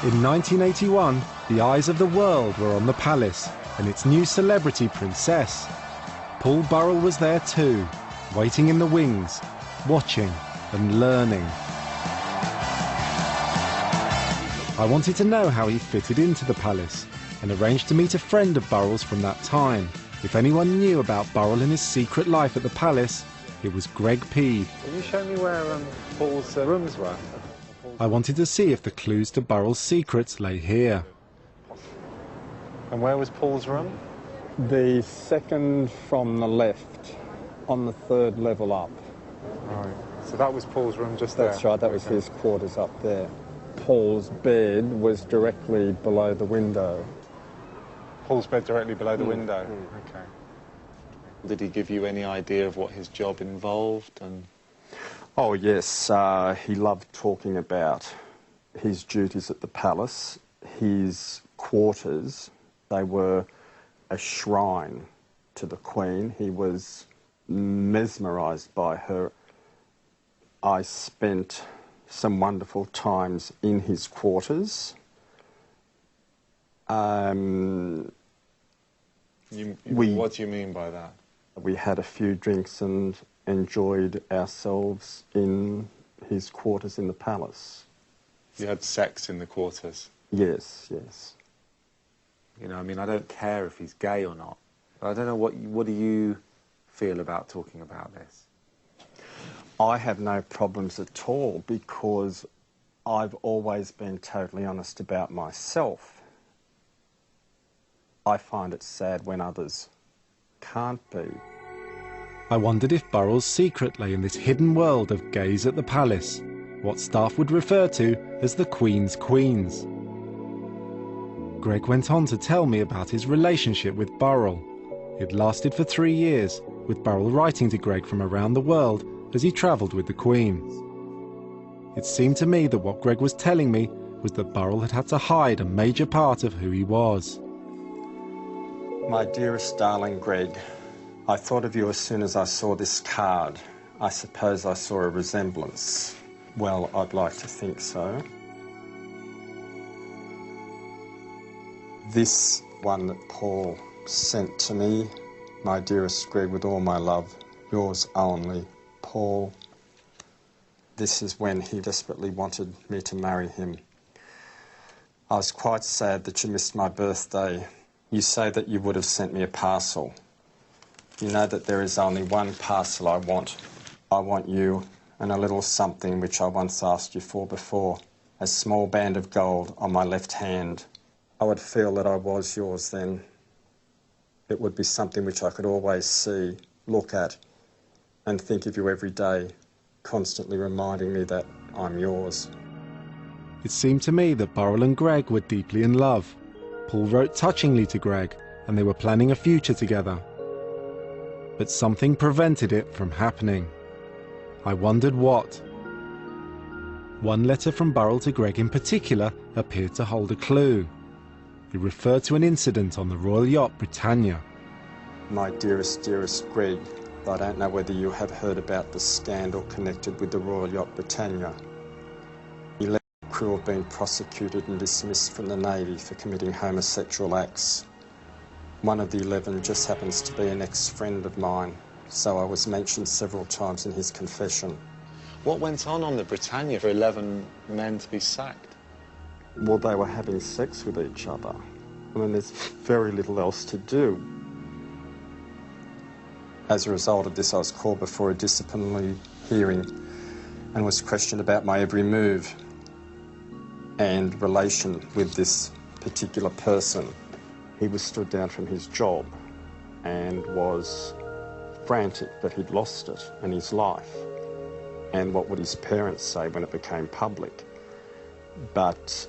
In 1981, the eyes of the world were on the palace and its new celebrity princess. Paul Burrell was there too, waiting in the wings, watching and learning. I wanted to know how he fitted into the palace and arranged to meet a friend of Burrell's from that time. If anyone knew about Burrell and his secret life at the palace, it was Greg Peed. Can you show me where Paul's rooms were? I wanted to see if the clues to Burrell's secrets lay here. And where was Paul's room? The second from the left, on the third level up. Right. So that was Paul's room just there? That's right, that was his quarters up there. Paul's bed was directly below the window. Paul's bed directly below the window? Okay. Did he give you any idea of what his job involved? Oh yes, he loved talking about his duties at the palace. His quarters, they were a shrine to the Queen. He was mesmerised by her. I spent some wonderful times in his quarters. What do you mean by that? We had a few drinks and enjoyed ourselves in his quarters in the palace. You had sex in the quarters? Yes, yes. You know, I mean, I don't care if he's gay or not. But I don't know, what do you feel about talking about this? I have no problems at all because I've always been totally honest about myself. I find it sad when others can't be. I wondered if Burrell's secret lay in this hidden world of gays at the palace, what staff would refer to as the Queen's Queens. Greg went on to tell me about his relationship with Burrell. It lasted for 3 years, with Burrell writing to Greg from around the world as he travelled with the Queen. It seemed to me that what Greg was telling me was that Burrell had had to hide a major part of who he was. My dearest darling Greg, I thought of you as soon as I saw this card. I suppose I saw a resemblance. Well, I'd like to think so. This one that Paul sent to me, my dearest Greg, with all my love, yours only, Paul. This is when he desperately wanted me to marry him. I was quite sad that you missed my birthday. You say that you would have sent me a parcel. You know that there is only one parcel I want. I want you and a little something which I once asked you for before, a small band of gold on my left hand. I would feel that I was yours then. It would be something which I could always see, look at, and think of you every day, constantly reminding me that I'm yours. It seemed to me that Burrell and Greg were deeply in love. Paul wrote touchingly to Greg, and they were planning a future together. But something prevented it from happening. I wondered what. One letter from Burrell to Greg in particular appeared to hold a clue. It referred to an incident on the royal yacht Britannia. My dearest, dearest Greg, I don't know whether you have heard about the scandal connected with the royal yacht Britannia. 11 crew have been prosecuted and dismissed from the Navy for committing homosexual acts. One of the 11 just happens to be an ex-friend of mine, so I was mentioned several times in his confession. What went on the Britannia for 11 men to be sacked? Well, they were having sex with each other. I mean, there's very little else to do. As a result of this, I was called before a disciplinary hearing and was questioned about my every move and relation with this particular person. He was stood down from his job and was frantic that he'd lost it and his life. And what would his parents say when it became public? But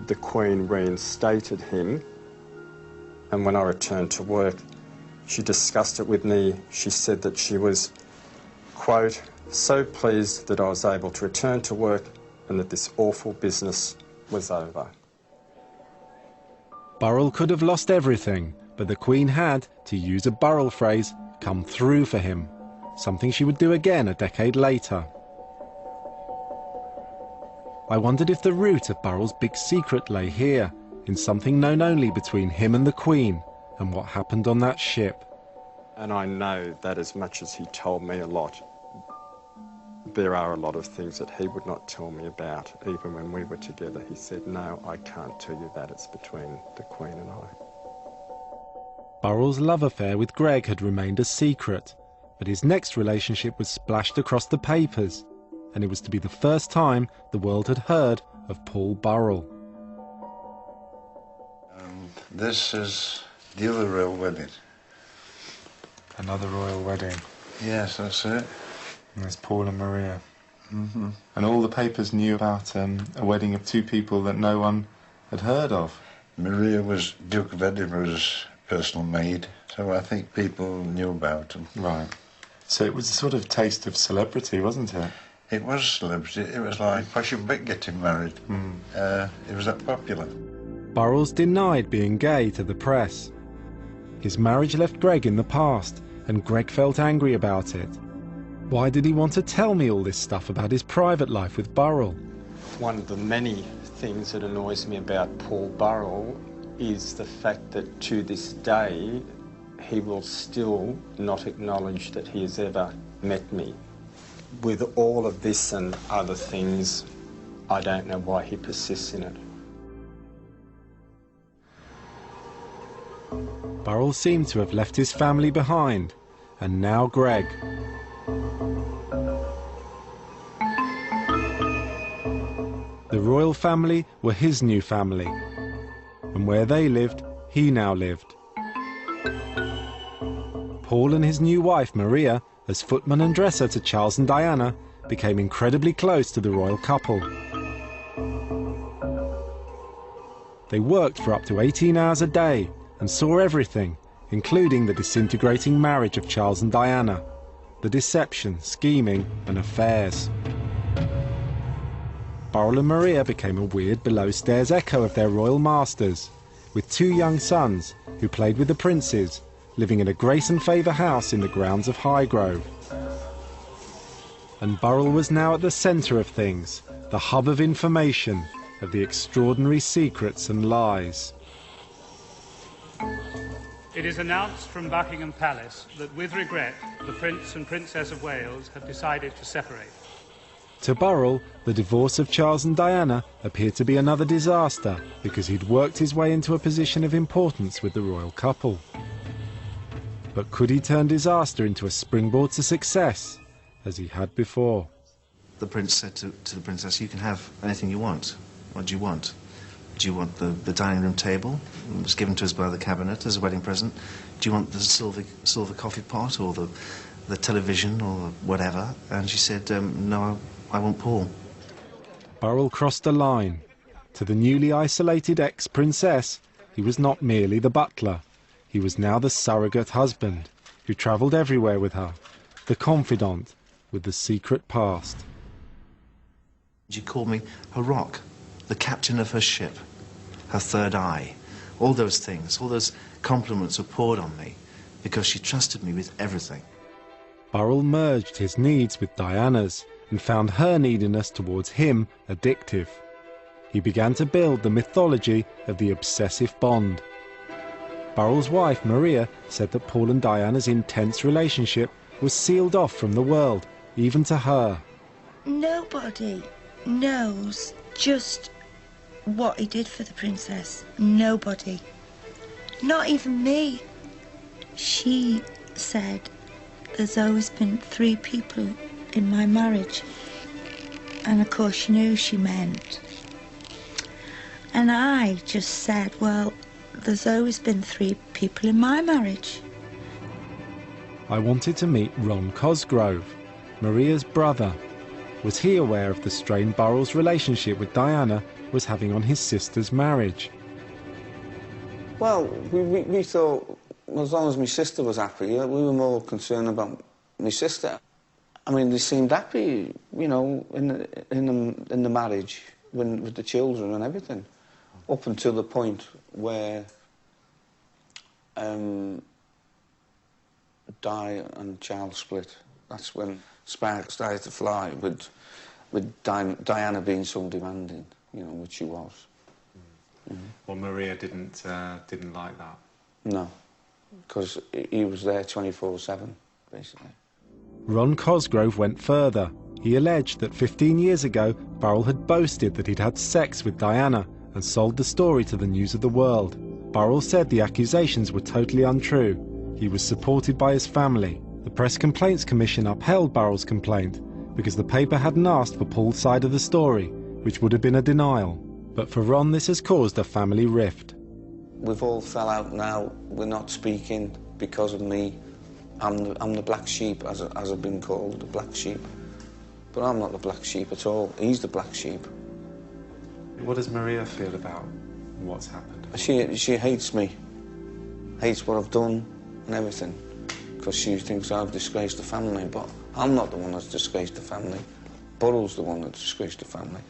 the Queen reinstated him, and when I returned to work, she discussed it with me. She said that she was, quote, so pleased that I was able to return to work and that this awful business was over. Burrell could have lost everything, but the Queen had, to use a Burrell phrase, come through for him, something she would do again a decade later. I wondered if the root of Burrell's big secret lay here, in something known only between him and the Queen, and what happened on that ship. And I know that as much as he told me a lot, there are a lot of things that he would not tell me about. Even when we were together, he said, no, I can't tell you that, it's between the Queen and I. Burrell's love affair with Greg had remained a secret, but his next relationship was splashed across the papers, and it was to be the first time the world had heard of Paul Burrell. This is the other royal wedding. Another royal wedding. Yes, that's it. And there's Paul and Maria. Mm-hmm. And all the papers knew about a wedding of two people that no one had heard of. Maria was Duke of Edinburgh's personal maid, so I think people knew about him. Right. So it was a sort of taste of celebrity, wasn't it? It was a celebrity. It was like Fashion Vic getting married. It was that popular. Burrell's denied being gay to the press. His marriage left Greg in the past, and Greg felt angry about it. Why did he want to tell me all this stuff about his private life with Burrell? One of the many things that annoys me about Paul Burrell is the fact that to this day he will still not acknowledge that he has ever met me. With all of this and other things, I don't know why he persists in it. Burrell seemed to have left his family behind, and now Greg. The royal family were his new family, and where they lived, he now lived. Paul and his new wife, Maria, as footman and dresser to Charles and Diana, became incredibly close to the royal couple. They worked for up to 18 hours a day and saw everything, including the disintegrating marriage of Charles and Diana, the deception, scheming and affairs. Burrell and Maria became a weird below-stairs echo of their royal masters, with two young sons who played with the princes, living in a grace and favour house in the grounds of Highgrove. And Burrell was now at the centre of things, the hub of information, of the extraordinary secrets and lies. It is announced from Buckingham Palace that, with regret, the Prince and Princess of Wales have decided to separate. To Burrell, the divorce of Charles and Diana appeared to be another disaster because he'd worked his way into a position of importance with the royal couple. But could he turn disaster into a springboard to success, as he had before? The prince said to the princess, you can have anything you want. What do you want? Do you want the dining room table? It was given to us by the cabinet as a wedding present. Do you want the silver coffee pot or the television or whatever? And she said, no, I want Paul. Burrell crossed a line. To the newly isolated ex-princess, he was not merely the butler. He was now the surrogate husband, who travelled everywhere with her, the confidant with the secret past. She called me her rock, the captain of her ship, her third eye. All those things, all those compliments were poured on me because she trusted me with everything. Burrell merged his needs with Diana's and found her neediness towards him addictive. He began to build the mythology of the obsessive bond. Burrell's wife, Maria, said that Paul and Diana's intense relationship was sealed off from the world, even to her. Nobody knows just what he did for the princess. Nobody. Not even me. She said there's always been 3 people in my marriage. And of course she knew she meant. And I just said, well, there's always been 3 people in my marriage. I wanted to meet Ron Cosgrove, Maria's brother. Was he aware of the strain Burrell's relationship with Diana was having on his sister's marriage? Well, we thought, well, as long as my sister was happy, we were more concerned about my sister. I mean, they seemed happy, you know, in the marriage, with the children and everything, up until the point where Di and Charles split. That's when sparks started to fly with with Diana being so demanding, you know, which she was. Well, Maria didn't like that. No, because he was there 24/7, basically. Ron Cosgrove went further. He alleged that 15 years ago, Burrell had boasted that he'd had sex with Diana and sold the story to the News of the World. Burrell said the accusations were totally untrue. He was supported by his family. The Press Complaints Commission upheld Burrell's complaint because the paper hadn't asked for Paul's side of the story, which would have been a denial. But for Ron, this has caused a family rift. We've all fell out now. We're not speaking because of me. I'm the black sheep, as I've been called, the black sheep. But I'm not the black sheep at all. He's the black sheep. What does Maria feel about what's happened? She hates me. Hates what I've done and everything. Because she thinks I've disgraced the family. But I'm not the one that's disgraced the family. Burrell's the one that disgraced the family.